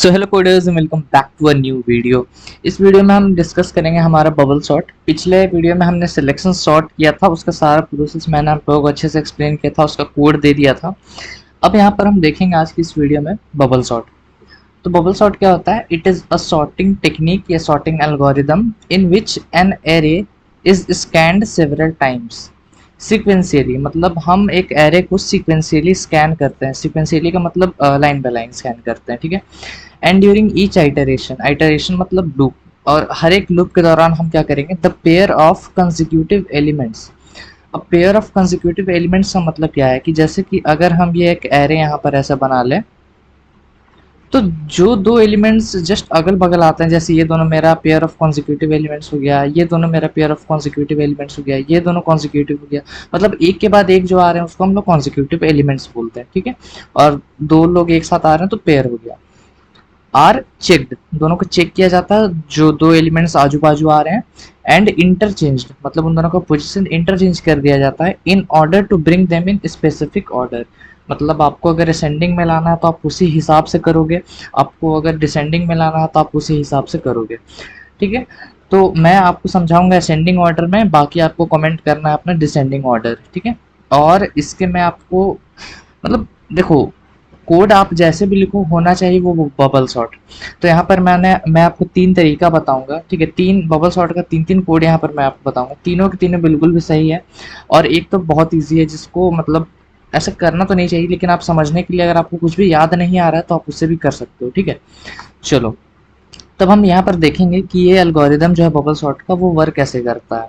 So hello coders, welcome back to a new video. इस video में हम discuss करेंगे हमारा बबल सॉर्ट। पिछले वीडियो में हमने सिलेक्शन सॉर्ट किया था, उसका सारा प्रोसेस मैंने आप लोगों को अच्छे से एक्सप्लेन किया था, उसका कोड दे दिया था। अब यहाँ पर हम देखेंगे आज की इस वीडियो में बबल सॉर्ट। तो बबल सॉर्ट क्या होता है? It is a sorting technique या sorting algorithm in which an array is scanned several times sequentially. मतलब हम एक एरे को सीक्वेंशियली स्कैन करते हैं। सीक्वेंशियली का मतलब लाइन बाय लाइन स्कैन करते हैं, ठीक है। And during each iteration, iteration मतलब लूप, और हर एक लूप के दौरान हम क्या करेंगे? The pair of consecutive elements. अब पेयर ऑफ कंसेक्यूटिव एलिमेंट्स का मतलब क्या है कि जैसे कि अगर हम ये एक एरे यहाँ पर ऐसा बना लें, तो जो दो एलिमेंट्स जस्ट अगल बगल आते हैं, जैसे ये दोनों मेरा पेयर ऑफ कॉन्जिक्यूटिव एलिमेंट्स हो गया, ये दोनों मेरा पेयर ऑफ कॉन्जिक्यूटिव एलिमेंट्स हो गया, ये दोनों कॉन्जिक्यूटिव हो गया, मतलब एक के बाद एक जो आ रहे हैं उसको हम लोग कॉन्जिक्यूटिव एलिमेंट्स बोलते हैं, ठीक है। और दो लोग एक साथ आ रहे हैं तो पेयर हो गया। आर चेक्ड, दोनों को चेक किया जाता है जो दो एलिमेंट्स आजू बाजू आ रहे हैं। एंड इंटरचेंज्ड, मतलब उन दोनों का पोजीशन इंटरचेंज कर दिया जाता है in order to bring them in specific order. मतलब आपको अगर असेंडिंग में लाना है तो आप उसी हिसाब से करोगे, आपको अगर डिसेंडिंग में लाना है तो आप उसी हिसाब से करोगे, ठीक है। तो मैं आपको समझाऊंगा असेंडिंग ऑर्डर में, बाकी आपको कमेंट करना है अपना डिसेंडिंग ऑर्डर, ठीक है। और इसके मैं आपको मतलब देखो, कोड आप जैसे भी लिखो होना चाहिए वो बबल सॉर्ट। तो यहाँ पर मैं आपको तीन तरीका बताऊंगा, ठीक है। तीन बबल सॉर्ट का तीन तीन कोड यहाँ पर मैं आपको बताऊंगा, तीनों के तीनों बिल्कुल भी सही है। और एक तो बहुत ईजी है, जिसको मतलब ऐसा करना तो नहीं चाहिए, लेकिन आप समझने के लिए अगर आपको कुछ भी याद नहीं आ रहा है तो आप उससे भी कर सकते हो, ठीक है। चलो, तब हम यहाँ पर देखेंगे कि ये एल्गोरिदम जो है बबल सॉर्ट का वो वर्क कैसे करता है।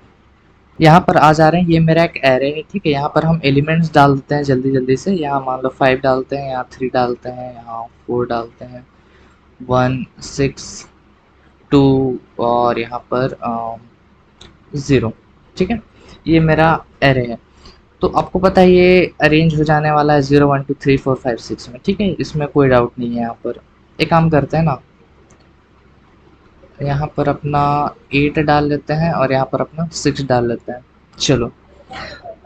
यहाँ पर आ जा रहे हैं, ये मेरा एक एरे है, ठीक है। यहाँ पर हम एलिमेंट्स डाल देते हैं जल्दी जल्दी से। यहाँ मान लो 5 डालते हैं, यहाँ 3 डालते हैं, यहाँ 4 डालते हैं, 1 6 2 और यहाँ पर 0, ठीक है। ये मेरा एरे है। तो आपको पता है ये अरेंज हो जाने वाला है 0 1 2 3 4 5 6 में, ठीक है। इसमें कोई डाउट नहीं है। यहाँ पर एक काम करते हैं ना, यहाँ पर अपना 8 डाल लेते हैं और यहाँ पर अपना 6 डाल लेते हैं। चलो,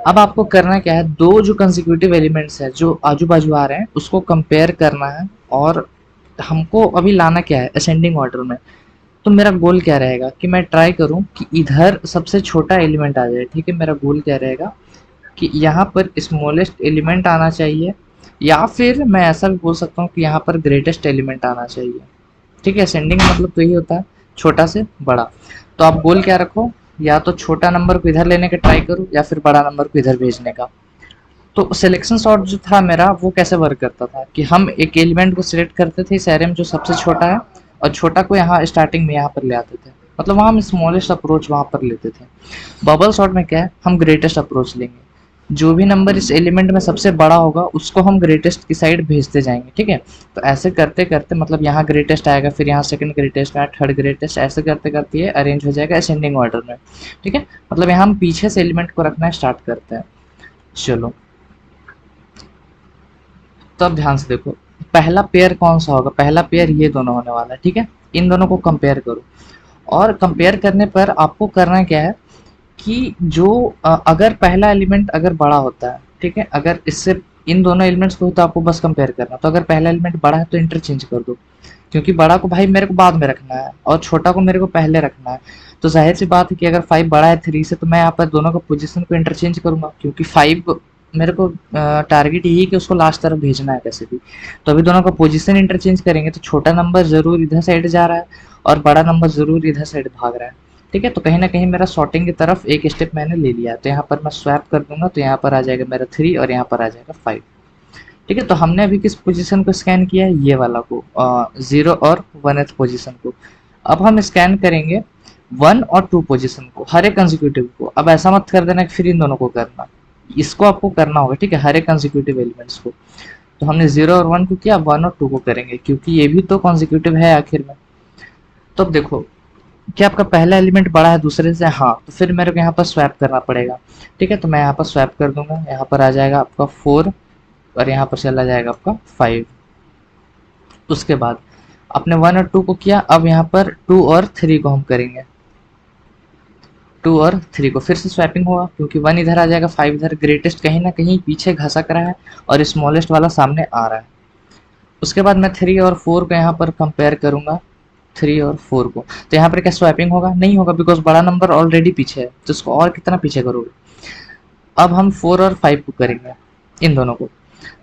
अब आपको करना क्या है? दो जो कंसेक्यूटिव एलिमेंट्स है जो आजू बाजू आ रहे हैं उसको कंपेयर करना है। और हमको अभी लाना क्या है? असेंडिंग ऑर्डर में। तो मेरा गोल क्या रहेगा कि मैं ट्राई करूं कि इधर सबसे छोटा एलिमेंट आ जाए, ठीक है। मेरा गोल क्या रहेगा कि यहाँ पर स्मॉलेस्ट एलिमेंट आना चाहिए, या फिर मैं ऐसा भी बोल सकता हूँ कि यहाँ पर ग्रेटेस्ट एलिमेंट आना चाहिए, ठीक है। असेंडिंग मतलब तो यही होता है, छोटा से बड़ा। तो आप गोल क्या रखो? या तो छोटा नंबर को इधर लेने का ट्राई करो, या फिर बड़ा नंबर को इधर भेजने का। तो सिलेक्शन सॉर्ट जो था मेरा वो कैसे वर्क करता था कि हम एक एलिमेंट को सिलेक्ट करते थे इस एरे में जो सबसे छोटा है, और छोटा को यहाँ स्टार्टिंग में यहाँ पर ले आते थे। मतलब वहाँ हम स्मॉलेस्ट अप्रोच वहाँ पर लेते थे। बबल सॉर्ट में क्या है? हम ग्रेटेस्ट अप्रोच लेंगे। जो भी नंबर इस एलिमेंट में सबसे बड़ा होगा उसको हम ग्रेटेस्ट की साइड भेजते जाएंगे, ठीक है। तो ऐसे करते करते मतलब यहाँ ग्रेटेस्ट आएगा, फिर यहाँ सेकंड ग्रेटेस्ट आया, थर्ड ग्रेटेस्ट, ऐसे करते करते ये अरेंज हो जाएगा असेंडिंग ऑर्डर में, ठीक है। मतलब यहाँ हम पीछे से एलिमेंट को रखना स्टार्ट करते हैं। चलो, तो अब ध्यान से देखो, पहला पेयर कौन सा होगा? पहला पेयर ये दोनों होने वाला है, ठीक है। इन दोनों को कंपेयर करो, और कंपेयर करने पर आपको करना क्या है कि जो अगर पहला एलिमेंट अगर बड़ा होता है, ठीक है, अगर इससे इन दोनों एलिमेंट्स को तो आपको बस कंपेयर करना। तो अगर पहला एलिमेंट बड़ा है तो इंटरचेंज कर दो, क्योंकि बड़ा को भाई मेरे को बाद में रखना है और छोटा को मेरे को पहले रखना है। तो जाहिर सी बात है कि अगर 5 बड़ा है 3 से, तो मैं यहाँ पर दोनों का पोजीशन को इंटरचेंज करूंगा, क्योंकि 5 मेरे को टारगेट यही है कि उसको लास्ट तरफ भेजना है कैसे भी। तो अभी दोनों का पोजीशन इंटरचेंज करेंगे तो छोटा नंबर जरूर इधर साइड जा रहा है और बड़ा नंबर जरूर इधर साइड भाग रहा है, ठीक है। तो कहीं ना कहीं मेरा सॉर्टिंग की तरफ एक स्टेप मैंने ले लिया है। तो यहाँ पर मैं स्वैप कर दूंगा, तो यहाँ पर आ जाएगा मेरा 3 और यहाँ पर आ जाएगा 5, ठीक है। तो हमने अभी किस पोजीशन को स्कैन किया है? ये वाला को, 0 और 1th पोजीशन को। अब हम स्कैन करेंगे 1 और 2 पोजीशन को, हर एक कंसेक्यूटिव को। अब ऐसा मत कर देना कि फिर इन दोनों को करना, इसको आपको करना होगा, ठीक है, हर एक कंसेक्यूटिव एलिमेंट्स को। तो हमने 0 और 1 को किया, 1 और 2 को करेंगे, क्योंकि ये भी तो कंसेक्यूटिव है आखिर में। तो अब देखो, क्या आपका पहला एलिमेंट बड़ा है दूसरे से? हाँ, तो फिर मेरे को यहाँ पर स्वैप करना पड़ेगा, ठीक है। तो मैं यहाँ पर स्वैप कर दूंगा, यहाँ पर आ जाएगा आपका 4 और यहाँ पर चला जाएगा आपका 5। उसके बाद आपने 1 और 2 को किया, अब यहाँ पर 2 और 3 को हम करेंगे। 2 और 3 को फिर से स्वैपिंग होगा, क्योंकि 1 इधर आ जाएगा, 5 इधर। ग्रेटेस्ट कहीं ना कहीं पीछे घसक रहा है और स्मॉलेस्ट वाला सामने आ रहा है। उसके बाद मैं 3 और 4 को यहाँ पर कंपेयर करूँगा, 3 और 4 को, तो यहाँ पर क्या स्वैपिंग होगा? नहीं होगा, बिकॉज बड़ा नंबर ऑलरेडी पीछे है, तो इसको और कितना पीछे करोगे। अब हम 4 और 5 को करेंगे, इन दोनों को,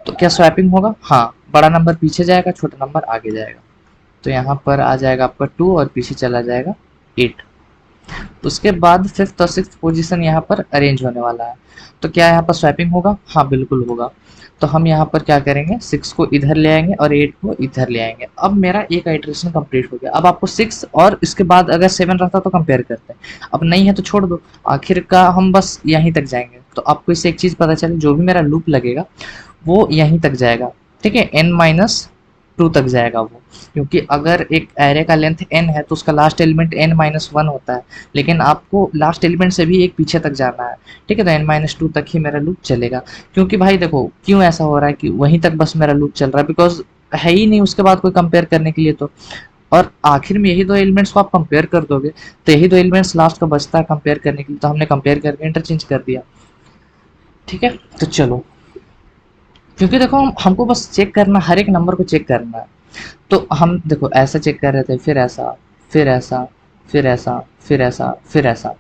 तो क्या स्वैपिंग होगा? हाँ, बड़ा नंबर पीछे जाएगा, छोटा नंबर आगे जाएगा, तो यहाँ पर आ जाएगा आपका 2 और पीछे चला जाएगा 8। उसके बाद 5th और 6th पोजीशन यहाँ पर अरेंज होने वाला है, तो क्या यहाँ पर स्वैपिंग होगा? हाँ बिल्कुल होगा। तो हम यहाँ पर क्या करेंगे, 6 को इधर ले आएंगे और 8 को इधर ले आएंगे। अब मेरा एक आइटरेशन कंप्लीट हो गया। अब आपको 6 और इसके बाद अगर 7 रहता तो कंपेयर करते हैं, अब नहीं है तो छोड़ दो, आखिर का हम बस यहीं तक जाएंगे। तो आपको इससे एक चीज़ पता चले, जो भी मेरा लूप लगेगा वो यहीं तक जाएगा, ठीक है, n-2 तक जाएगा वो, क्योंकि अगर एक एरे का लेंथ n है तो उसका लास्ट एलिमेंट n-1 होता है, लेकिन आपको लास्ट एलिमेंट से भी एक पीछे तक जाना है, ठीक है, तो n-2 तक ही मेरा लूप चलेगा। क्योंकि भाई देखो क्यों ऐसा हो रहा है कि वहीं तक बस मेरा लूप चल रहा है, बिकॉज है ही नहीं उसके बाद कोई कंपेयर करने के लिए, तो और आखिर में यही दो एलिमेंट्स को आप कंपेयर कर दोगे, तो यही दो एलिमेंट्स लास्ट का बचता है कंपेयर करने के लिए, तो हमने कंपेयर करके इंटरचेंज कर दिया, ठीक है। तो चलो, क्योंकि देखो हमको बस चेक करना, हर एक नंबर को चेक करना है, तो हम देखो ऐसा चेक कर रहे थे, फिर ऐसा, फिर ऐसा, फिर ऐसा, फिर ऐसा, फिर ऐसा,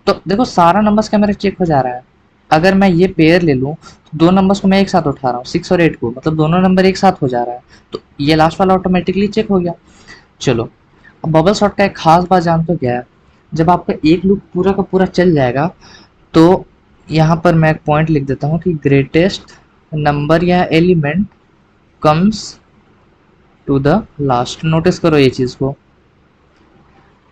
तो देखो सारा नंबर्स का मेरा चेक हो जा रहा है। अगर मैं ये पेयर ले लूँ तो दो नंबर्स को मैं एक साथ उठा रहा हूँ, 6 और 8 को, मतलब दोनों नंबर एक साथ हो जा रहा है, तो ये लास्ट वाला ऑटोमेटिकली चेक हो गया। चलो, अब बबल सॉर्ट का एक खास बात जानते हो क्या है, जब आपका एक लूप पूरा का पूरा चल जाएगा तो यहाँ पर मैं एक पॉइंट लिख देता हूँ कि ग्रेटेस्ट नंबर या element comes to the last. Notice करो ये चीज़ को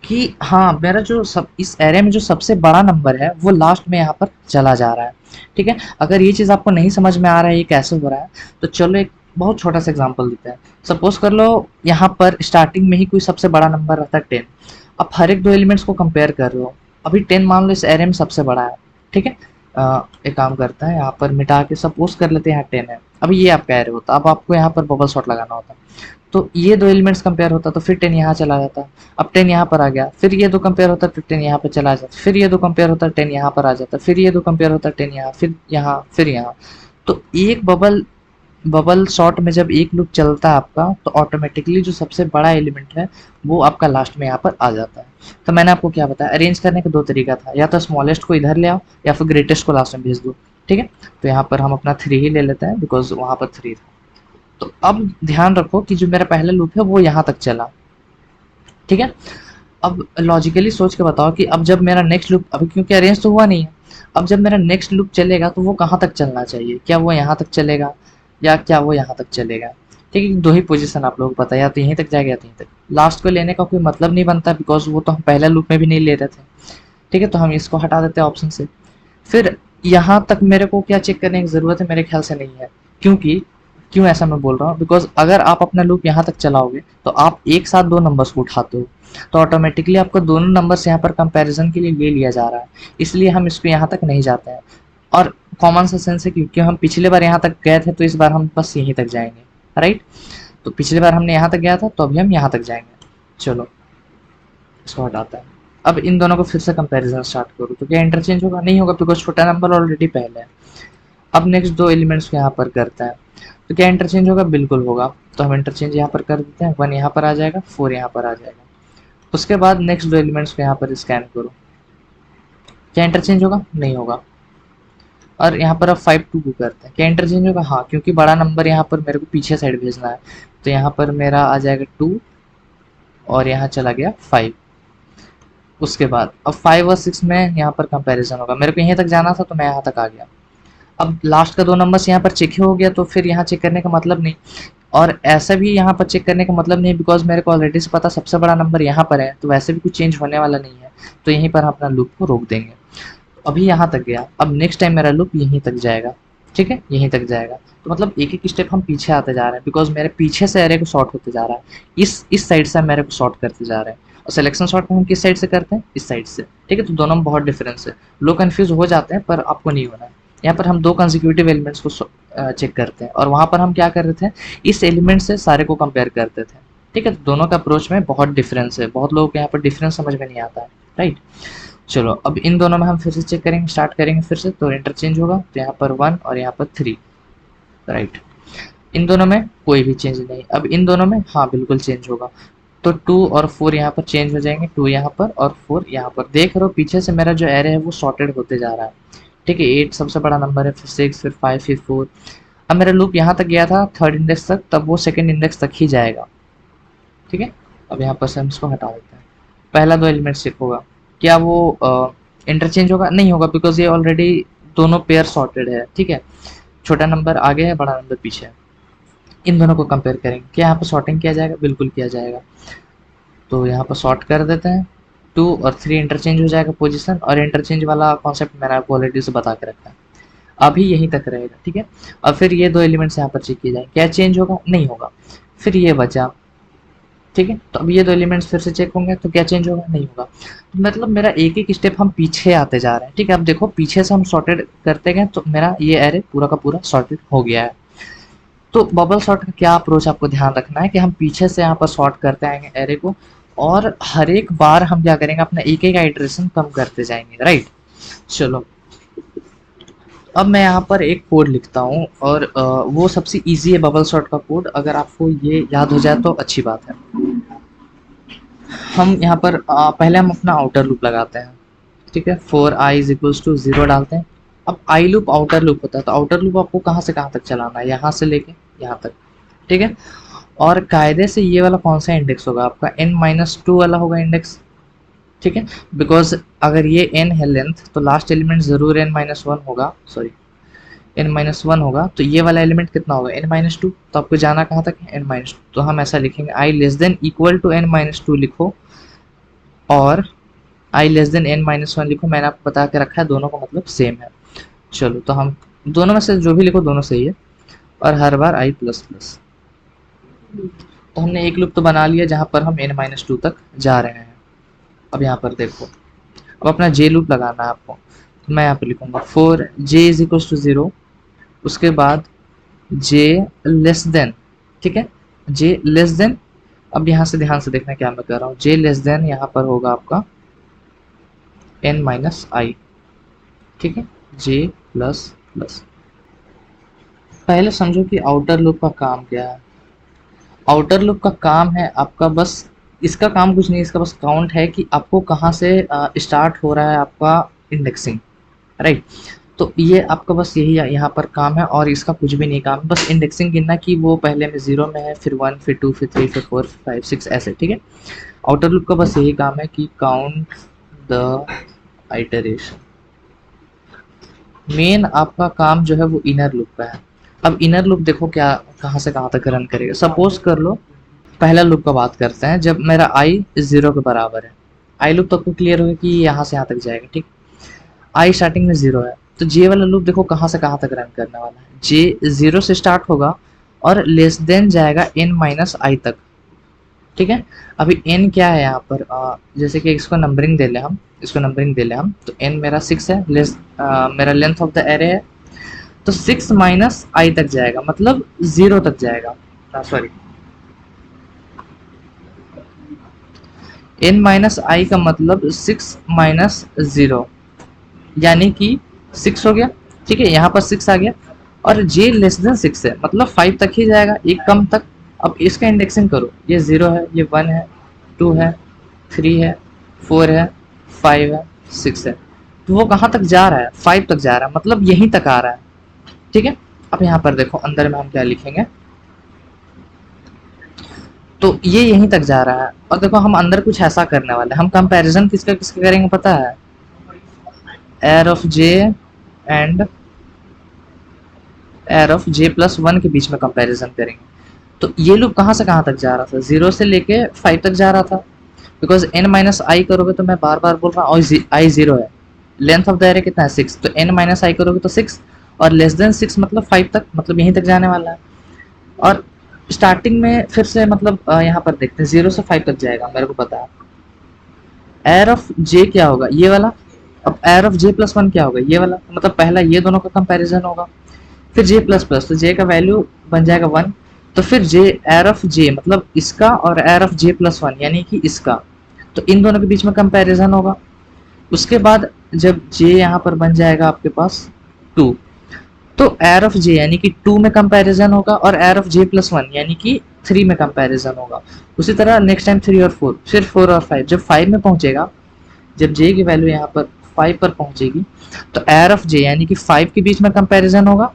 कि हाँ, मेरा जो सब इस एरे में जो सबसे बड़ा नंबर है वो लास्ट में यहाँ पर चला जा रहा है, ठीक है। अगर ये चीज़ आपको नहीं समझ में आ रहा है ये कैसे हो रहा है, तो चलो एक बहुत छोटा सा एग्जांपल देते हैं। सपोज कर लो यहाँ पर स्टार्टिंग में ही कोई सबसे बड़ा नंबर रहता है 10, अब हर एक दो एलिमेंट्स को कंपेयर कर रहे हो, अभी 10 मान लो इस एरे में सबसे बड़ा है, ठीक है। एक काम करता है, यहाँ पर मिटा के सपोज कर लेते हैं यहाँ 10 है, अभी ये आपका एरे होता, अब आपको यहाँ पर बबल शॉट लगाना होता, तो ये दो एलिमेंट्स कंपेयर होता तो फिर 10 यहाँ चला जाता, अब 10 यहाँ पर आ गया, फिर ये दो कंपेयर होता, फिर 10 यहाँ पर चला जाता, फिर ये दो कंपेयर होता, 10 यहाँ पर आ जाता, फिर ये दो कंपेयर होता, 10 यहाँ, फिर यहाँ, फिर यहाँ। तो एक बबल शॉट में जब एक लूप चलता है आपका, तो ऑटोमेटिकली जो सबसे बड़ा एलिमेंट है वो आपका लास्ट में यहाँ पर आ जाता है। तो मैंने आपको क्या बताया, अरेंज करने का दो तरीका था, या तो स्मॉलेस्ट को इधर ले आओ या फिर ग्रेटेस्ट को लास्ट में भेज दो, ठीक है। तो यहाँ पर हम अपना 3 ही ले लेते हैं बिकॉज वहाँ पर 3 था। तो अब ध्यान रखो कि जो मेरा पहला लूप है वो यहाँ तक चला, ठीक है। अब लॉजिकली सोच के बताओ कि अब जब मेरा नेक्स्ट लूप, अभी क्योंकि अरेंज तो हुआ नहीं है, अब जब मेरा नेक्स्ट लूप चलेगा तो वो कहाँ तक चलना चाहिए, क्या वो यहाँ तक चलेगा या क्या वो यहाँ तक चलेगा, ठीक है। दो ही पोजीशन आप लोगों को पता है, या तो यहीं तक जाएगा या तो यहीं तक। लास्ट को लेने का कोई मतलब नहीं बनता बिकॉज वो तो हम पहला लूप में भी नहीं ले रहे थे, ठीक है, तो हम इसको हटा देते हैं ऑप्शन से। फिर यहाँ तक मेरे को क्या चेक करने की ज़रूरत है, मेरे ख्याल से नहीं है, क्योंकि क्यों ऐसा मैं बोल रहा हूँ, बिकॉज अगर आप अपना लूप यहाँ तक चलाओगे तो आप एक साथ दो नंबर्स को उठाते हो, तो ऑटोमेटिकली आपको दोनों नंबर्स यहाँ पर कंपैरिजन के लिए ले लिया जा रहा है, इसलिए हम इसको यहाँ तक नहीं जाते हैं। और कॉमन सा सेंस है, क्योंकि हम पिछले बार यहाँ तक गए थे तो इस बार हम बस यहीं तक जाएंगे, राइट। तो पिछली बार हमने यहाँ तक गया था तो अभी हम यहाँ तक जाएंगे। चलो इसको हटाते हैं। अब इन दोनों को फिर से कंपैरिजन स्टार्ट करो, तो क्या इंटरचेंज होगा? नहीं होगा, बिकॉज छोटा नंबर ऑलरेडी पहले है। अब नेक्स्ट दो एलिमेंट्स को यहाँ पर करते हैं, तो क्या इंटरचेंज होगा? बिल्कुल होगा। तो हम इंटरचेंज यहाँ पर कर देते हैं, 1 यहाँ पर आ जाएगा, 4 यहाँ पर आ जाएगा। उसके बाद नेक्स्ट दो एलिमेंट्स को यहाँ पर स्कैन करो, क्या इंटरचेंज होगा? नहीं होगा। और यहाँ पर अब 5 2 को करते हैं, क्या इंटरचेंज होगा? हाँ, क्योंकि बड़ा नंबर यहाँ पर मेरे को पीछे साइड भेजना है, तो यहाँ पर मेरा आ जाएगा 2 और यहाँ चला गया 5। उसके बाद अब 5 और 6 में यहाँ पर कंपैरिजन होगा, मेरे को यहीं तक जाना था तो मैं यहाँ तक आ गया। अब लास्ट का दो नंबर्स यहाँ पर चेक हो गया, तो फिर यहाँ चेक करने का मतलब नहीं, और ऐसा भी यहाँ पर चेक करने का मतलब नहीं, बिकॉज मेरे को ऑलरेडी से पता सबसे बड़ा नंबर यहाँ पर है, तो वैसे भी कुछ चेंज होने वाला नहीं है, तो यहीं पर हम अपना लूप को रोक देंगे। अभी यहाँ तक गया, अब नेक्स्ट टाइम मेरा लूप यहीं तक जाएगा, ठीक है, यहीं तक जाएगा। तो मतलब एक एक स्टेप हम पीछे आते जा रहे हैं, बिकॉज मेरे पीछे से एरे को शॉर्ट होते जा रहा है, इस साइड से मेरे को शॉर्ट करते जा रहे हैं। और सिलेक्शन शॉर्ट में हम किस साइड से करते हैं? इस साइड से, ठीक है। तो दोनों में बहुत डिफरेंस है, लोग कंफ्यूज हो जाते हैं, पर आपको नहीं होना है। यहाँ पर हम दो कंसिक्यूटिव एलिमेंट्स को चेक करते हैं, और वहाँ पर हम क्या कर रहे थे, इस एलिमेंट से सारे को कंपेयर करते थे, ठीक है। तो दोनों का अप्रोच में बहुत डिफरेंस है, बहुत लोगों को यहाँ पर डिफरेंस समझ में नहीं आता है, राइट। चलो अब इन दोनों में हम फिर से चेक करेंगे, स्टार्ट करेंगे फिर से, तो इंटरचेंज होगा, तो यहाँ पर 1 और यहाँ पर 3, राइट। इन दोनों में कोई भी चेंज नहीं। अब इन दोनों में हाँ बिल्कुल चेंज होगा। तो 2 और 4 यहाँ पर चेंज हो जाएंगे, 2 यहाँ पर और 4 यहाँ पर। देख रहे हो पीछे से मेरा जो एरे है वो सॉर्टेड होते जा रहा है। ठीक है, 8 सबसे बड़ा नंबर है, फिर 6, फिर 5, फिर 4। अब मेरा लूप यहाँ तक गया था थर्ड इंडेक्स तक, तब वो सेकंड इंडेक्स तक ही जाएगा। ठीक है, अब यहाँ पर से हम इसको हटा देते हैं। पहला 2 एलिमेंट चेक होगा, क्या वो इंटरचेंज होगा? नहीं होगा, बिकॉज ये ऑलरेडी दोनों पेयर सॉर्टेड है। ठीक है, छोटा नंबर आगे है, बड़ा नंबर पीछे है। इन दोनों को कंपेयर करेंगे, क्या यहाँ पर सॉर्टिंग किया जाएगा? बिल्कुल किया जाएगा। तो यहाँ पर सॉर्ट कर देते हैं, 2 और 3 इंटरचेंज हो जाएगा पोजीशन, और इंटरचेंज वाला कॉन्सेप्ट मैंने आपको ऑलरेडी से बता के रखा है। अभी यहीं तक रहेगा। ठीक है, और फिर ये 2 एलिमेंट्स यहाँ पर चेक किए जाए, क्या चेंज होगा? नहीं होगा। फिर ये बचा। ठीक है, तो अब ये 2 एलिमेंट्स फिर से चेक होंगे, तो क्या चेंज होगा? नहीं होगा। तो मतलब मेरा एक एक स्टेप हम पीछे आते जा रहे हैं। ठीक है, अब देखो पीछे से हम सॉर्टेड करते गए तो मेरा ये एरे पूरा का पूरा सॉर्टेड हो गया है। तो बबल सॉर्ट का क्या अप्रोच आपको ध्यान रखना है कि हम पीछे से यहाँ पर सॉर्ट करते आएंगे एरे को, और हर एक बार हम क्या करेंगे, अपना एक एक आइटरेशन कम करते जाएंगे। राइट, चलो अब मैं यहाँ पर एक कोड लिखता हूँ, और वो सबसे इजी है बबल सॉर्ट का कोड। अगर आपको ये याद हो जाए तो अच्छी बात है। हम यहाँ पर पहले हम अपना आउटर लूप लगाते हैं। ठीक है, 4i इज इक्वल्स टू 0 डालते हैं। अब आई लूप आउटर लूप होता है, तो आउटर लूप आपको कहाँ से कहाँ तक चलाना है? यहाँ से लेके यहाँ तक। ठीक है, और कायदे से ये वाला कौन सा इंडेक्स होगा आपका? n-2 वाला होगा इंडेक्स। ठीक है, बिकॉज अगर ये n है लेंथ, तो लास्ट एलिमेंट जरूर n-1 होगा, सॉरी n-1 होगा। तो ये वाला एलिमेंट कितना होगा? n-2। तो आपको जाना कहाँ तक है? n-2। तो हम ऐसा लिखेंगे i less than equal to n-2 लिखो, और i लेस देन n-1 लिखो। मैंने आपको बता के रखा है दोनों का मतलब सेम है। चलो, तो हम दोनों में से जो भी लिखो दोनों सही है, और हर बार i प्लस प्लस। तो हमने एक लूप तो बना लिया जहाँ पर हम n-2 तक जा रहे हैं। अब यहाँ पर देखो, अब अपना j लूप लगाना है आपको। तो मैं यहाँ पर लिखूंगा 4j इज इक्वल टू 0, उसके बाद j लेस देन। ठीक है, j लेस देन। अब यहाँ से ध्यान से देखना क्या मैं कर रहा हूँ। j लेस देन यहाँ पर होगा आपका n-i। ठीक है, j प्लस प्लस। पहले समझो कि आउटर लूप का काम क्या है। आउटर लूप का काम है आपका बस, इसका काम कुछ नहीं, इसका बस काउंट है कि आपको कहाँ से स्टार्ट हो रहा है आपका इंडेक्सिंग। राइट, तो ये आपका बस यही यहाँ पर काम है, और इसका कुछ भी नहीं काम है, बस इंडेक्सिंग गिनना कि वो पहले में 0 में है, फिर 1, फिर 2, फिर 3, फिर 4, फिर 5, 6 ऐसे। ठीक है, आउटर लूप का बस यही काम है कि काउंट द आइटरेशन। मेन आपका काम जो है वो इनर लूप का है। अब इनर लूप देखो क्या कहाँ से कहाँ तक रन करेगा। सपोज कर लो पहला लूप का बात करते हैं, जब मेरा i 0 के बराबर है। आई लूप तो आपको क्लियर होगा कि यहाँ से यहाँ तक जाएगा। ठीक, i स्टार्टिंग में 0 है, तो j वाला लूप देखो कहाँ से कहाँ तक रन करने वाला है। j 0 से स्टार्ट होगा और लेस देन जाएगा n-i तक। ठीक है, अभी n क्या है यहाँ पर, जैसे कि इसको नंबरिंग दे ले हम, इसको नंबरिंग दे ले हम, तो n मेरा 6 है, मेरा लेंथ ऑफ द एरे है, तो 6 माइनस आई तक जाएगा, मतलब 0 तक जाएगा। सॉरी, n माइनस आई का मतलब 6 माइनस 0, यानी कि 6 हो गया। ठीक है, यहाँ पर 6 आ गया, और j लेस देन 6 है, मतलब 5 तक ही जाएगा, एक कम तक। अब इसका इंडेक्सिंग करो, ये 0 है, ये 1 है, 2 है, 3 है, 4 है, 5 है, 6 है, तो वो कहाँ तक जा रहा है? 5 तक जा रहा है, मतलब यहीं तक आ रहा है। ठीक है, अब यहाँ पर देखो अंदर में हम क्या लिखेंगे, तो ये यहीं तक जा रहा है। और देखो हम अंदर कुछ ऐसा करने वाले हैं, हम कंपैरिजन किसका किसका करेंगे पता है? Arr of j and air of j plus 1 के बीच में कंपैरिजन करेंगे। तो ये लूप कहाँ से कहाँ तक जा रहा था? 0 से लेके 5 तक जा रहा था, बिकॉज n माइनस आई करोगे तो मैं बार बार बोल रहा हूँ i 0 है, लेंथ ऑफ द एरे कितना है? 6, तो n माइनस आई करोगे तो 6, और लेस देन 6 मतलब 5 तक, मतलब यहीं तक जाने वाला है। और स्टार्टिंग में फिर से मतलब यहाँ पर देखते हैं 0 से 5 तक जाएगा, मेरे को पता है। एयर ऑफ j क्या होगा? ये वाला। अब एयर ऑफ j प्लस 1 क्या होगा? ये वाला। मतलब पहला ये दोनों का कंपैरिजन होगा, फिर j प्लस प्लस, तो j का वैल्यू बन जाएगा 1, तो फिर j एयर ऑफ j मतलब इसका, और एयर ऑफ j प्लस 1 यानी कि इसका, तो इन दोनों के बीच में कंपैरिजन होगा। उसके बाद जब j यहाँ पर बन जाएगा आपके पास 2, तो एयर ऑफ जे यानी कि 2 में कंपैरिजन होगा और एयर ऑफ जे प्लस 1 यानी कि 3 में कंपैरिजन होगा। उसी तरह नेक्स्ट टाइम 3 और 4, फिर 4 और 5, जब 5 में पहुंचेगा, जब जे की वैल्यू यहाँ पर 5 पर पहुंचेगी, तो एयर ऑफ जे यानी कि 5 के बीच में कंपैरिजन होगा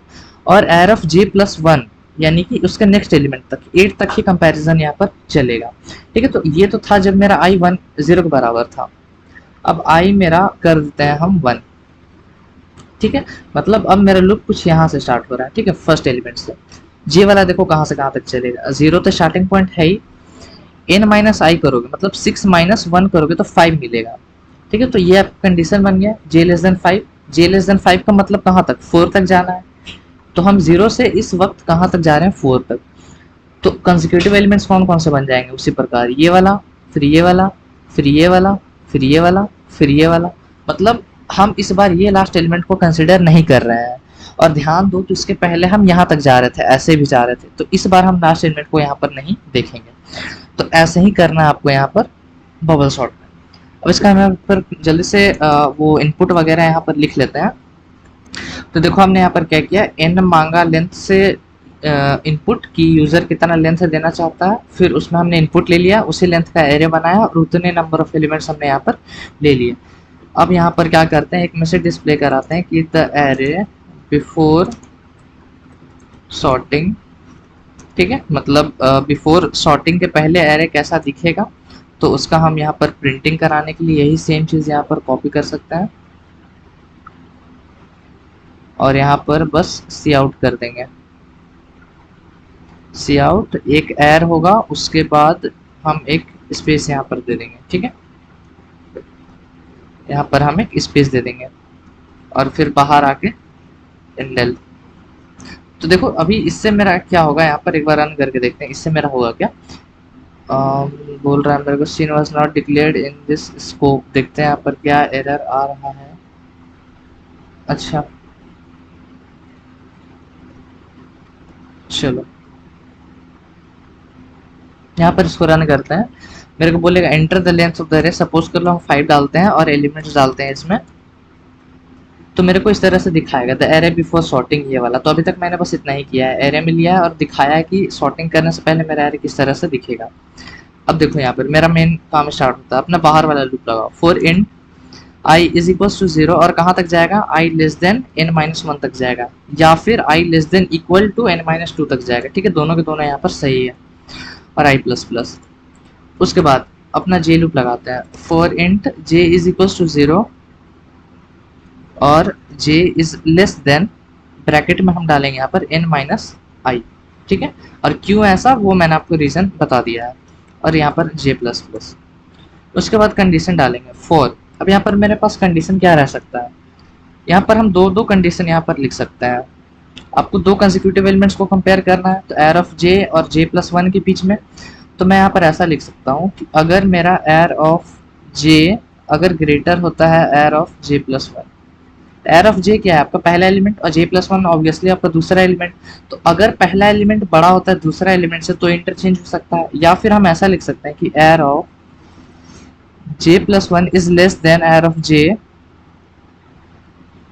और एयर ऑफ जे प्लस 1 यानी कि उसके नेक्स्ट एलिमेंट तक 8 तक ही कंपैरिजन यहाँ पर चलेगा। ठीक है, तो ये तो था जब मेरा आई 1 0 के बराबर था। अब आई मेरा कर देते हैं हम 1। ठीक है, मतलब अब मेरा लूप कुछ यहाँ से स्टार्ट हो रहा है। ठीक है, फर्स्ट एलिमेंट से। जे वाला देखो कहाँ से कहाँ तक चलेगा, 0 तो स्टार्टिंग पॉइंट है ही, n माइनस आई करोगे मतलब 6 माइनस 1 करोगे तो 5 मिलेगा। ठीक है, तो ये आपका कंडीशन बन गया जे लेस देन 5। जे लेस देन 5 का मतलब कहाँ तक, 4 तक जाना है। तो हम 0 से इस वक्त कहाँ तक जा रहे हैं, 4 तक। तो कंसेक्यूटिव एलिमेंट्स कौन कौन से बन जाएंगे, उसी प्रकार ये वाला, फिर ये वाला, फिर ये वाला, फिर ये वाला, फिर ये वाला। मतलब हम इस बार ये लास्ट एलिमेंट को कंसिडर नहीं कर रहे हैं। और ध्यान दो, तो इसके पहले हम यहाँ तक जा रहे थे, ऐसे भी जा रहे थे, तो इस बार हम लास्ट एलिमेंट को यहाँ पर नहीं देखेंगे। तो ऐसे ही करना है आपको यहाँ पर बबल सॉर्ट में। अब इसका हम यहाँ पर जल्दी से वो इनपुट वगैरह यहाँ पर लिख लेते हैं। तो देखो हमने यहाँ पर क्या किया, एन मांगा लेंथ से इनपुट की यूजर कितना लेंथ देना चाहता है, फिर उसमें हमने इनपुट ले लिया, उसी लेंथ का एरे बनाया और उतने नंबर ऑफ एलिमेंट्स हमने यहाँ पर ले लिए। अब यहाँ पर क्या करते हैं, एक मैसेज डिस्प्ले कराते हैं कि द एरे बिफोर सॉर्टिंग। ठीक है, मतलब बिफोर सॉर्टिंग के पहले एरे कैसा दिखेगा, तो उसका हम यहाँ पर प्रिंटिंग कराने के लिए यही सेम चीज़ यहाँ पर कॉपी कर सकते हैं और यहाँ पर बस सी आउट कर देंगे। सी आउट एक एर होगा, उसके बाद हम एक स्पेस यहाँ पर दे देंगे। ठीक है, यहाँ पर हम एक स्पेस दे देंगे और फिर बाहर आके इंडेल। तो देखो अभी इससे मेरा क्या होगा, यहाँ पर एक बार रन करके देखते हैं इससे मेरा होगा क्या। बोल रहा है मेरे को seen was not declared in this scope. देखते हैं यहाँ पर क्या एरर आ रहा है। अच्छा चलो यहाँ पर इसको रन करते हैं। मेरे को बोलेगा enter the length of the array. Suppose कर लो हम 5 डालते हैं और एलिमेंट्स डालते हैं इसमें, तो मेरे को इस तरह से दिखाएगा द एरे बिफोर सॉर्टिंग, ये वाला। तो अभी तक मैंने बस इतना ही किया है, एरे में लिया है और दिखाया है कि सॉर्टिंग करने से पहले मेरा एरे किस तरह से दिखेगा। अब देखो यहाँ पर मेरा मेन काम स्टार्ट होता है, अपना बाहर वाला लूप लगाओ, for in i is equal to 0 और कहाँ तक जाएगा, i less than n minus 1 तक जाएगा, या फिर i less than equal to n minus 2 तक जाएगा। ठीक है, दोनों के दोनों यहाँ पर सही है, और आई प्लस प्लस। उसके बाद अपना जे लूप लगाते हैं, for int J is equal to 0 और j is less than, bracket में हम डालेंगे यहाँ पर n माइनस आई। ठीक है, और क्यों ऐसा वो मैंने आपको रीजन बता दिया है, और यहाँ पर j प्लस प्लस। उसके बाद कंडीशन डालेंगे फॉर। अब यहाँ पर मेरे पास कंडीशन क्या रह सकता है, यहाँ पर हम दो कंडीशन यहाँ पर लिख सकते हैं। आपको दो कंसेक्यूटिव एलिमेंट्स को कंपेयर करना है, तो एयर ऑफ j और j प्लस 1 के बीच में। तो मैं यहाँ पर ऐसा लिख सकता हूँ कि अगर मेरा एयर ऑफ j अगर ग्रेटर होता है arr of j plus 1, arr of j क्या है, आपका पहला एलिमेंट, और जे प्लस 1 ऑब्वियसली आपका दूसरा एलिमेंट। तो अगर पहला एलिमेंट बड़ा होता है दूसरा एलिमेंट से तो इंटरचेंज हो सकता है, या फिर हम ऐसा लिख सकते हैं कि arr of j plus 1 is less than arr of j.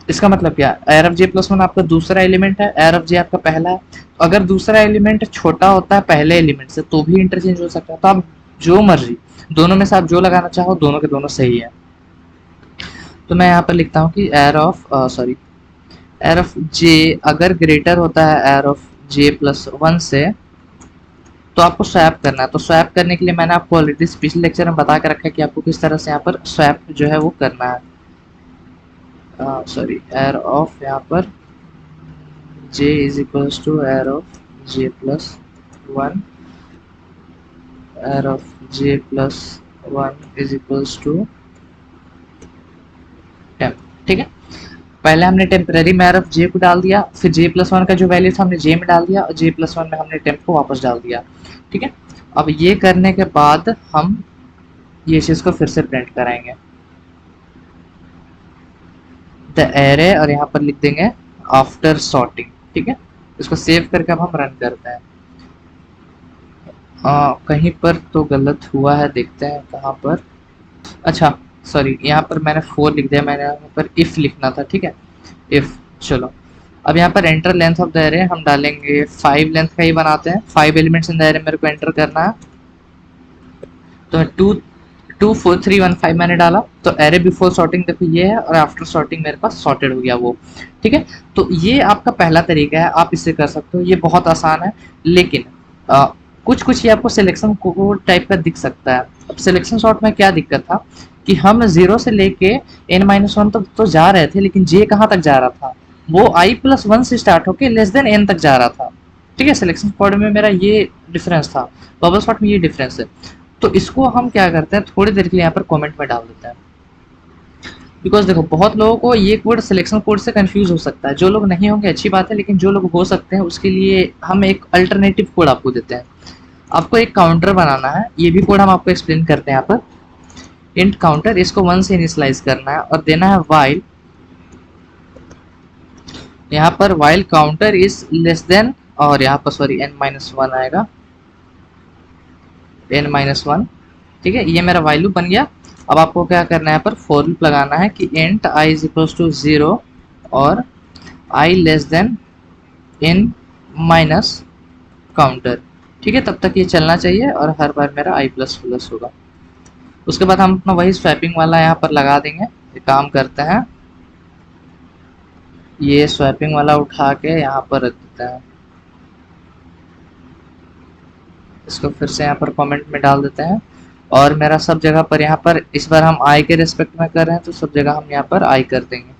इसका मतलब क्या, एयर ऑफ जे प्लस 1 आपका दूसरा एलिमेंट है, एयर ऑफ जे आपका पहला है। तो अगर दूसरा एलिमेंट छोटा होता है पहले एलिमेंट से तो भी इंटरचेंज हो सकता है। तो आप जो मर्जी, दोनों में से आप जो लगाना चाहो, दोनों के दोनों सही है। तो मैं यहाँ पर लिखता हूँ कि एयर ऑफ जे अगर ग्रेटर होता है एयर ऑफ जे प्लस 1 से, तो आपको स्वैप करना है। तो स्वैप करने के लिए मैंने आपको ऑलरेडी पिछले लेक्चर में बता के रखा है कि आपको किस तरह से यहाँ पर स्वैप जो है वो करना है। एयर ऑफ यहाँ पर j is equals to arr of j plus 1, arr of j plus 1 is equals to temp. ठीक है, पहले हमने टेम्पररी में एयर ऑफ जे को डाल दिया, फिर जे प्लस 1 का जो वैल्यू था हमने जे में डाल दिया, और जे प्लस 1 में हमने टेम्प को वापस डाल दिया। ठीक है, अब ये करने के बाद हम ये चीज को फिर से प्रिंट कराएंगे, द एरे, और यहाँ पर लिख देंगे आफ्टर सॉर्टिंग। ठीक है, इसको सेव करके अब हम रन करते हैं। कहीं पर तो गलत हुआ है, देखते हैं कहाँ पर। अच्छा सॉरी, यहाँ पर मैंने 4 लिख दिया, मैंने यहाँ पर इफ लिखना था। ठीक है, इफ, चलो अब यहाँ पर enter length of the array हम डालेंगे 5 लेंथ का ही बनाते हैं, 5 एलिमेंट्स इन द एरे मेरे को एंटर करना है। तो 2 4 3 1 5 मैंने डाला, तो एरे बिफोर सॉर्टिंग देखो ये है, और आफ्टर सॉर्टिंग मेरे पास सॉर्टेड हो गया वो। ठीक है, तो ये आपका पहला तरीका है, आप इससे कर सकते हो, ये बहुत आसान है। लेकिन कुछ कुछ ये आपको सिलेक्शन कोड टाइप का दिख सकता है। अब सिलेक्शन सॉर्ट में क्या दिक्कत था कि हम 0 से लेके n-1 तक तो जा रहे थे, लेकिन j कहाँ तक जा रहा था, वो i+1 से स्टार्ट होके लेस देन n तक जा रहा था। ठीक है, सिलेक्शन कोड में मेरा ये डिफरेंस था, बबल सॉर्ट में ये डिफरेंस है। तो इसको हम क्या करते हैं, थोड़ी देर के लिए यहाँ पर कमेंट में डाल देते हैं, बिकॉज देखो बहुत लोगों को ये कोड सिलेक्शन कोड से कंफ्यूज हो सकता है। जो लोग नहीं होंगे अच्छी बात है, लेकिन जो लोग हो सकते हैं उसके लिए हम एक अल्टरनेटिव कोड आपको देते हैं। आपको एक काउंटर बनाना है, ये भी कोड हम आपको एक्सप्लेन करते हैं। यहाँ पर इंट काउंटर, इसको 1 से इनिशियलाइज करना है और देना है वाइल, यहाँ पर while counter is less then, और यहाँ पर सॉरी n-1 आएगा, n-1। ठीक है, ये मेरा वाइल लूप बन गया। अब आपको क्या करना है, यहाँ पर फॉर लूप लगाना है कि int i is equal to 0 और i less than n minus counter. ठीक है, तब तक ये चलना चाहिए और हर बार मेरा i प्लस प्लस होगा। उसके बाद हम अपना वही स्वैपिंग वाला यहाँ पर लगा देंगे। ये काम करते हैं, ये स्वैपिंग वाला उठा के यहाँ पर रख देते हैं, इसको फिर से यहाँ पर कमेंट में डाल देते हैं। और मेरा सब जगह पर यहाँ पर इस बार हम i के रिस्पेक्ट में कर रहे हैं, तो सब जगह हम यहाँ पर i कर देंगे।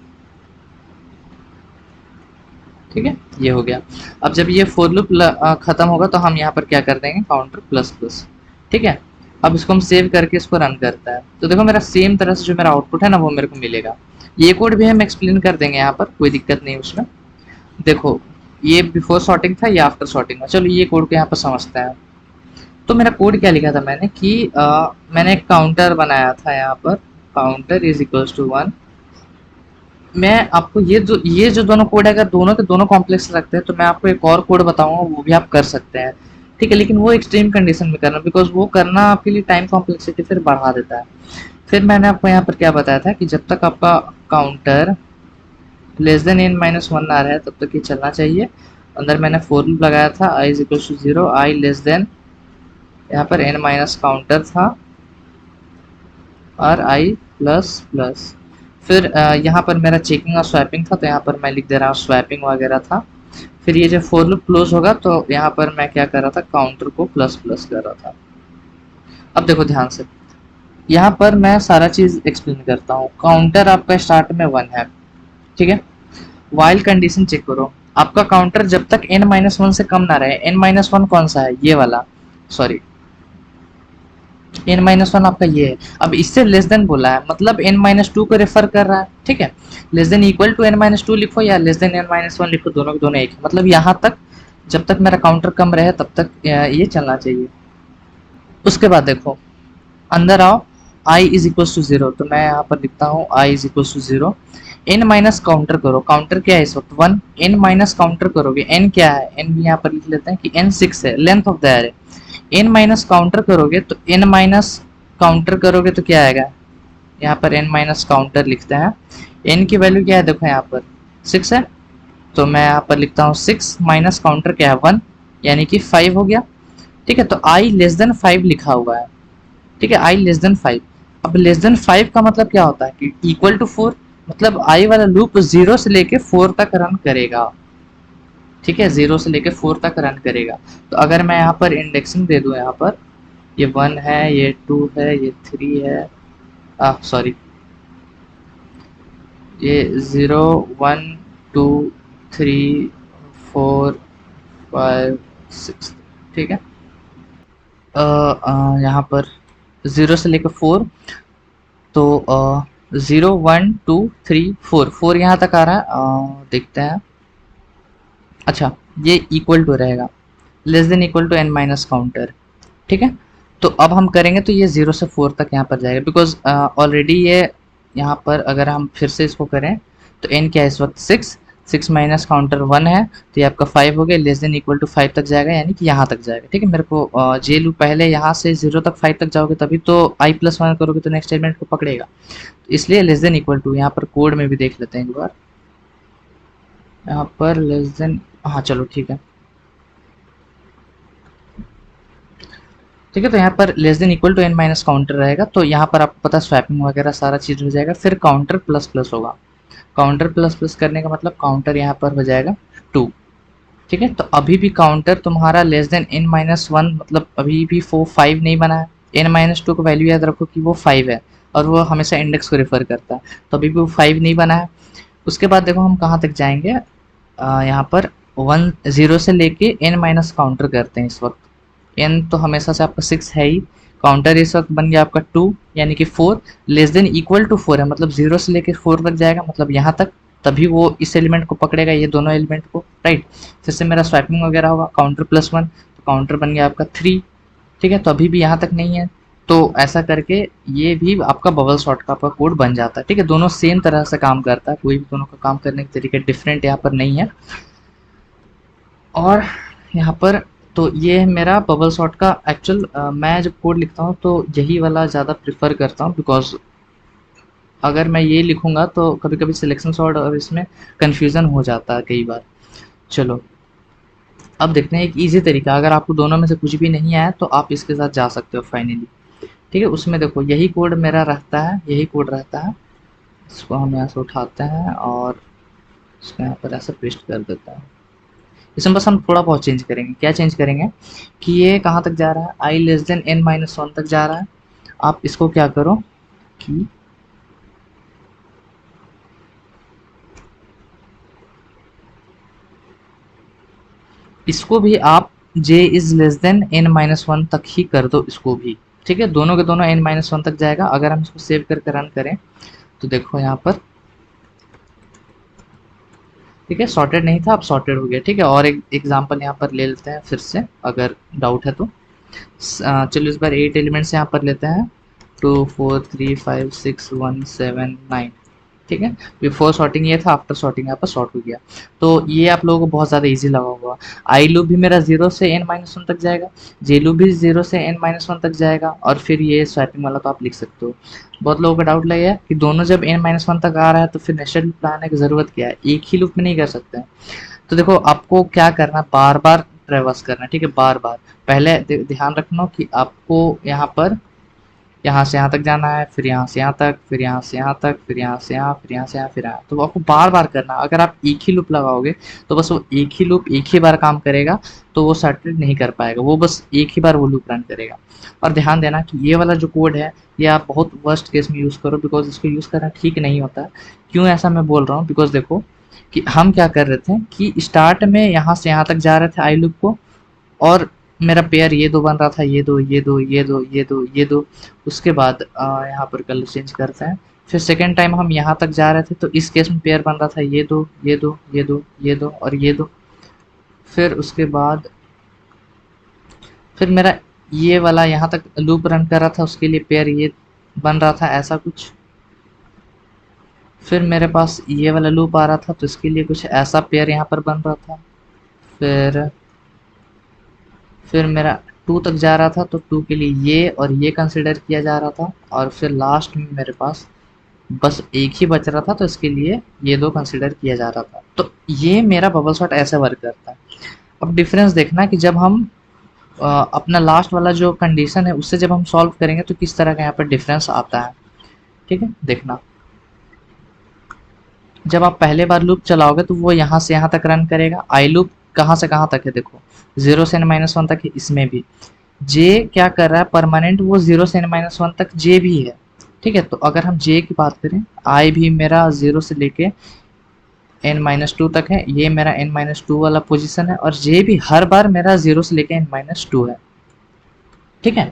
ठीक है, ये हो गया। अब जब ये फोर लूप खत्म होगा तो हम यहाँ पर क्या कर देंगे, काउंटर प्लस प्लस। ठीक है, अब इसको हम सेव करके इसको रन करता है, तो देखो मेरा सेम तरह से जो मेरा आउटपुट है ना वो मेरे को मिलेगा। ये कोड भी हम एक्सप्लेन कर देंगे यहाँ पर, कोई दिक्कत नहीं उसमें। देखो ये बिफोर सॉर्टिंग था, ये आफ्टर सॉर्टिंग था। चलो ये कोड को यहाँ पर समझते हैं। तो मेरा कोड क्या लिखा था मैंने कि मैंने एक काउंटर बनाया था, यहाँ पर काउंटर इज इक्वल्स टू 1। मैं आपको ये जो दोनों कोड है, अगर दोनों के दोनों कॉम्प्लेक्स लगते हैं तो मैं आपको एक और कोड बताऊंगा, वो भी आप कर सकते हैं। ठीक है, लेकिन वो एक्सट्रीम कंडीशन में करना, बिकॉज वो करना आपके लिए टाइम कॉम्प्लेक्सिटी फिर बढ़ा देता है। फिर मैंने आपको यहाँ पर क्या बताया था कि जब तक आपका काउंटर लेस देन n-1 आ रहा है तब तक ये चलना चाहिए। अंदर मैंने फोर लूप लगाया था, i is equal to 0, i less than, यहाँ पर n माइनस काउंटर था और i प्लस प्लस। फिर यहाँ पर मेरा चेकिंग और स्वैपिंग था, तो यहाँ पर मैं लिख दे रहा हूँ स्वैपिंग वगैरह था। फिर ये जब फोर लूप क्लोज होगा तो यहाँ पर मैं क्या कर रहा था, काउंटर को प्लस प्लस कर रहा था। अब देखो ध्यान से, यहाँ पर मैं सारा चीज एक्सप्लेन करता हूँ। काउंटर आपका स्टार्ट में 1 है, ठीक है। वाइल कंडीशन चेक करो, आपका काउंटर जब तक n-1 से कम ना रहे, n-1 कौन सा है, ये वाला, सॉरी n-1 आपका ये है। अब इससे लेस देन बोला है, मतलब n-2 को रेफर कर रहा है। ठीक है, less than equal to n-2 लिखो या लेस देन n-1 लिखो, दोनों के दोनों एक है। मतलब यहाँ तक जब तक मेरा काउंटर कम रहे तब तक ये चलना चाहिए। उसके बाद देखो अंदर आओ, i इज इक्वल टू 0, तो मैं यहाँ पर लिखता हूँ i is equal to 0। n minus counter करो, काउंटर क्या है इस वक्त 1, n माइनस काउंटर करोगे, n क्या है, n भी यहाँ पर लिख लेते हैं कि n 6 है, length of the array. n minus counter करोगे तो n माइनस काउंटर करोगे तो क्या आएगा, यहाँ पर n माइनस काउंटर लिखते हैं। n की वैल्यू क्या है, देखो यहाँ पर 6 है, तो मैं यहाँ पर लिखता हूँ 6 माइनस काउंटर क्या है 1, यानी कि 5 हो गया। ठीक है, तो i लेस देन 5 लिखा हुआ है। ठीक है, i लेस देन 5। अब लेस देन 5 का मतलब क्या होता है कि इक्वल टू 4, मतलब i वाला लूप 0 से लेके 4 तक रन करेगा। ठीक है, 0 से लेके 4 तक रन करेगा। तो अगर मैं यहाँ पर इंडेक्सिंग दे दूँ, यहाँ पर ये 1 है, ये 2 है, ये 3 है, सॉरी ये 0 1 2 3 4 5 6। ठीक है, यहाँ पर 0 से लेकर 4, तो 0 1 2 3 4 4 यहाँ तक आ रहा है। देखते हैं, अच्छा ये इक्वल टू रहेगा, less than equal to n minus counter. ठीक है, तो अब हम करेंगे तो ये 0 से 4 तक यहाँ पर जाएगा, बिकॉज ऑलरेडी ये यहाँ पर अगर हम फिर से इसको करें तो n क्या है इस वक्त 6, 6 माइनस काउंटर 1 है, तो ये आपका 5 हो गया, लेस देन इक्वल टू 5 तक जाएगा, यानी कि यहाँ तक जाएगा। ठीक है, मेरे को जे लूप पहले यहाँ से 0 तक 5 तक जाओगे तभी तो i+1 करोगे तो नेक्स्ट एलिमेंट को पकड़ेगा, तो इसलिए लेस देन इक्वल टू। यहाँ पर कोड में भी देख लेते हैं एक बार, यहाँ पर लेस देन, हाँ चलो ठीक है, ठीक है। तो यहाँ पर less than equal to N minus counter रहेगा, तो यहाँ पर आपको पता है स्वैपिंग वगैरह सारा चीज़ हो जाएगा। फिर काउंटर प्लस प्लस होगा, काउंटर प्लस प्लस करने का मतलब काउंटर यहाँ पर हो जाएगा 2, ठीक है। तो अभी भी काउंटर तुम्हारा less than N minus one, मतलब अभी भी 5 नहीं बना है। एन माइनस टू का वैल्यू याद रखो कि वो 5 है, और वो हमेशा इंडेक्स को रेफर करता है, तो अभी भी वो 5 नहीं बना है। उसके बाद देखो हम कहाँ तक जाएंगे, यहाँ पर 0 से लेके एन माइनस काउंटर करते हैं इस वक्त। एन तो हमेशा से आपका 6 है ही, काउंटर इस वक्त बन गया आपका 2, यानी कि 4 लेस देन इक्वल टू 4 है, मतलब 0 से लेके 4 तक जाएगा, मतलब यहाँ तक, तभी वो इस एलिमेंट को पकड़ेगा, ये दोनों एलिमेंट को, राइट। फिर से मेरा स्वैपिंग वगैरह होगा, काउंटर प्लस 1, तो काउंटर बन गया आपका 3, ठीक है। तो अभी भी यहाँ तक नहीं है, तो ऐसा करके ये भी आपका बबल शॉट का आपका कोड बन जाता है, ठीक है। दोनों सेम तरह से काम करता है, कोई भी दोनों का काम करने के तरीके डिफरेंट यहाँ पर नहीं है। और यहाँ पर तो ये है मेरा बबल शॉट का एक्चुअल, मैं जब कोड लिखता हूँ तो यही वाला ज़्यादा प्रिफर करता हूँ, बिकॉज अगर मैं ये लिखूँगा तो कभी कभी सिलेक्शन शॉट और इसमें कन्फ्यूज़न हो जाता है कई बार। चलो अब देखते हैं एक इजी तरीका, अगर आपको दोनों में से कुछ भी नहीं आया तो आप इसके साथ जा सकते हो फाइनली, ठीक है। उसमें देखो यही कोड मेरा रहता है, यही कोड रहता है, इसको हम यहाँ से उठाते हैं और इसको यहाँ पर ऐसे पेस्ट कर देते हैं। इसमें बस हम थोड़ा बहुत चेंज करेंगे, क्या चेंज करेंगे कि ये कहाँ तक जा रहा है, i less than N minus one तक जा रहा है। आप इसको क्या करो कि इसको भी आप j is less than N minus one तक ही कर दो इसको भी, ठीक है। दोनों के दोनों एन माइनस वन तक जाएगा। अगर हम इसको सेव करके रन करें तो देखो यहाँ पर, ठीक है, सॉर्टेड नहीं था, अब सॉर्टेड हो गया, ठीक है। और एक एग्जांपल यहाँ पर ले लेते हैं फिर से, अगर डाउट है तो। चलो इस बार 8 एलिमेंट्स यहाँ पर लेते हैं, 2 4 3 5 6 1 7 9, ठीक है। बिफोर सॉर्टिंग ये था, आफ्टर सॉर्टिंग यहाँ पर सॉर्ट हो गया, तो ये आप लोगों को बहुत ज़्यादा इजी लगा होगा। आई लूप भी मेरा 0 से एन माइनस वन तक जाएगा, जे लूप भी 0 से एन माइनस वन तक जाएगा, और फिर ये स्वैपिंग वाला तो आप लिख सकते हो। बहुत लोगों का डाउट लगा है कि दोनों जब एन माइनस वन तक आ रहा है तो फिर नेस्टेड लूप लाने की ज़रूरत क्या है, एक ही लूप में नहीं कर सकते हैं। तो देखो आपको क्या करना है, बार बार ट्रेवर्स करना है, ठीक है, बार बार। पहले ध्यान रखना कि आपको यहाँ पर यहाँ से यहाँ तक जाना है, फिर यहाँ से यहाँ तक, फिर यहाँ से यहाँ तक, फिर यहाँ से यहाँ, फिर यहाँ से यहाँ, फिर यहाँ, तो आपको बार बार करना। अगर आप एक ही लूप लगाओगे तो बस वो एक ही लूप एक ही बार काम करेगा, तो वो सॉर्टेड नहीं कर पाएगा, वो बस एक ही बार वो लूप रन करेगा। और ध्यान देना कि ये वाला जो कोड है ये आप बहुत वर्स्ट केस में यूज़ करो, बिकॉज इसको यूज़ करना ठीक नहीं होता है। क्यों ऐसा मैं बोल रहा हूँ, बिकॉज देखो कि हम क्या कर रहे थे कि स्टार्ट में यहाँ से यहाँ तक जा रहे थे आई लूप को, और मेरा पेयर ये दो बन रहा था, ये दो ये दो ये दो ये दो ये दो। उसके बाद यहाँ पर कलर चेंज करते हैं, फिर सेकेंड टाइम हम यहाँ तक जा रहे थे तो इस केस में पेयर बन रहा था ये दो ये दो ये दो ये दो और ये दो। फिर उसके बाद फिर मेरा ये वाला यहाँ तक लूप रन कर रहा था, उसके लिए पेयर ये बन रहा था ऐसा कुछ। फिर मेरे पास ये वाला लूप आ रहा था तो इसके लिए कुछ ऐसा पेयर यहाँ पर बन रहा था। फिर मेरा 2 तक जा रहा था तो 2 के लिए ये और ये कंसिडर किया जा रहा था, और फिर लास्ट में मेरे पास बस एक ही बच रहा था तो इसके लिए ये दो कंसिडर किया जा रहा था। तो ये मेरा बबल शॉट ऐसे वर्क करता है। अब डिफरेंस देखना कि जब हम अपना लास्ट वाला जो कंडीशन है उससे जब हम सॉल्व करेंगे तो किस तरह का यहाँ पर डिफरेंस आता है, ठीक है। देखना, जब आप पहले बार लूप चलाओगे तो वो यहाँ से यहाँ तक रन करेगा। आई लूप कहाँ से कहाँ तक है देखो, 0 से n-1 तक है, इसमें भी जे क्या कर रहा है परमानेंट, वो 0 से n-1 तक जे भी है, ठीक है। तो अगर हम जे की बात करें, आई भी मेरा 0 से लेके n-2 तक है, ये मेरा n-2 वाला पोजीशन है, और जे भी हर बार मेरा 0 से लेके n-2 है, ठीक है।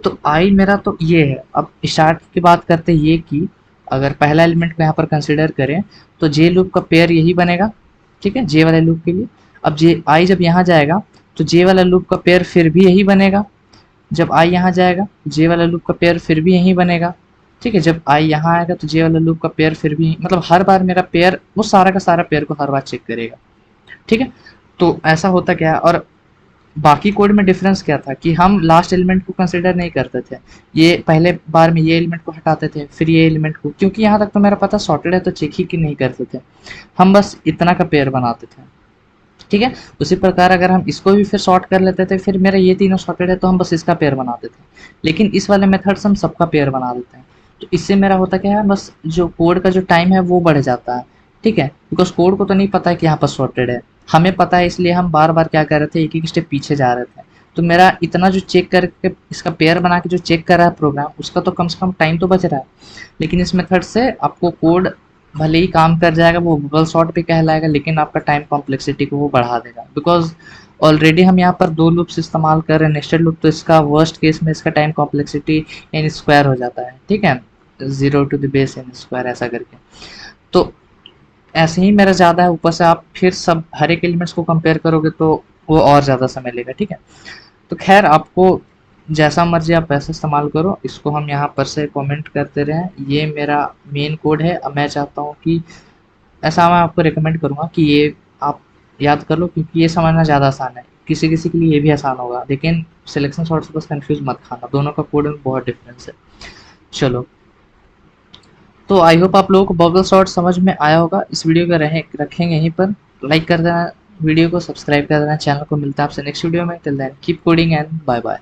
तो आई मेरा तो ये है। अब स्टार्ट की बात करते हैं ये कि अगर पहला एलिमेंट को यहाँ पर कंसिडर करें तो जे लूप का पेयर यही बनेगा, ठीक है, जे वाले लूप के लिए। अब जे आई जब यहाँ जाएगा तो जे वाला लूप का पेयर फिर भी यही बनेगा। जब आई यहाँ जाएगा जे वाला लूप का पेयर फिर भी यही बनेगा, ठीक है। जब आई यहाँ आएगा तो जे वाला लूप का पेयर फिर भी, मतलब हर बार मेरा पेयर वो सारा का सारा पेयर को हर बार चेक करेगा, ठीक है। तो ऐसा होता क्या है, और बाकी कोड में डिफरेंस क्या था कि हम लास्ट एलिमेंट को कंसिडर नहीं करते थे। ये पहले बार में ये एलिमेंट को हटाते थे, फिर ये एलिमेंट को, क्योंकि यहाँ तक तो मेरा पता सॉर्टेड है तो चेक ही कि नहीं करते थे, हम बस इतना का पेयर बनाते थे। ठीक है, उसी प्रकार अगर हम इसको भी फिर सॉर्ट कर लेते थे, फिर मेरा ये तीनों सॉर्टेड है तो हम बस इसका पेयर बनाते थे। लेकिन इस वाले मेथड से हम सबका पेयर बना देते हैं, तो इससे मेरा होता क्या है, बस जो कोड का जो टाइम है वो बढ़ जाता है। ठीक है, बिकॉज कोड को तो नहीं पता है कि यहाँ पर सॉर्टेड है, हमें पता है, इसलिए हम बार बार क्या कर रहे थे, एक एक स्टेप पीछे जा रहे थे। तो मेरा इतना जो चेक करके इसका पेयर बना के जो चेक कर रहा है प्रोग्राम, उसका तो कम से कम टाइम तो बच रहा है। लेकिन इस मेथड से आपको कोड भले ही काम कर जाएगा, वो बबल सॉर्ट भी कहलाएगा, लेकिन आपका टाइम कॉम्प्लेक्सिटी को वो बढ़ा देगा। बिकॉज ऑलरेडी हम यहाँ पर दो लूप्स इस्तेमाल कर रहे हैं, नेस्टेड लूप, तो इसका वर्स्ट केस में इसका टाइम कॉम्प्लेक्सिटी एन स्क्वायर हो जाता है। ठीक है, 0 to the base n² ऐसा करके। तो ऐसे ही मेरा ज़्यादा है, ऊपर से आप फिर सब हर एक एलिमेंट्स को कंपेयर करोगे तो वो और ज़्यादा समय लेगा। ठीक है, तो खैर आपको जैसा मर्जी आप वैसा इस्तेमाल करो। इसको हम यहाँ पर से कमेंट करते रहें। ये मेरा मेन कोड है। अब मैं चाहता हूँ कि ऐसा मैं आपको रिकमेंड करूँगा कि ये आप याद कर लो, क्योंकि ये समझना ज़्यादा आसान है। किसी किसी के लिए ये भी आसान होगा, लेकिन सिलेक्शन सॉर्ट से बस कंफ्यूज मत खाना, दोनों का कोड में बहुत डिफरेंस है। चलो, तो आई होप आप लोगों को बबल सॉर्ट समझ में आया होगा। इस वीडियो को रखेंगे यहीं पर। लाइक कर देना वीडियो को, सब्सक्राइब कर देना चैनल को। मिलता है आपसे नेक्स्ट वीडियो में। Till then keep coding and bye bye.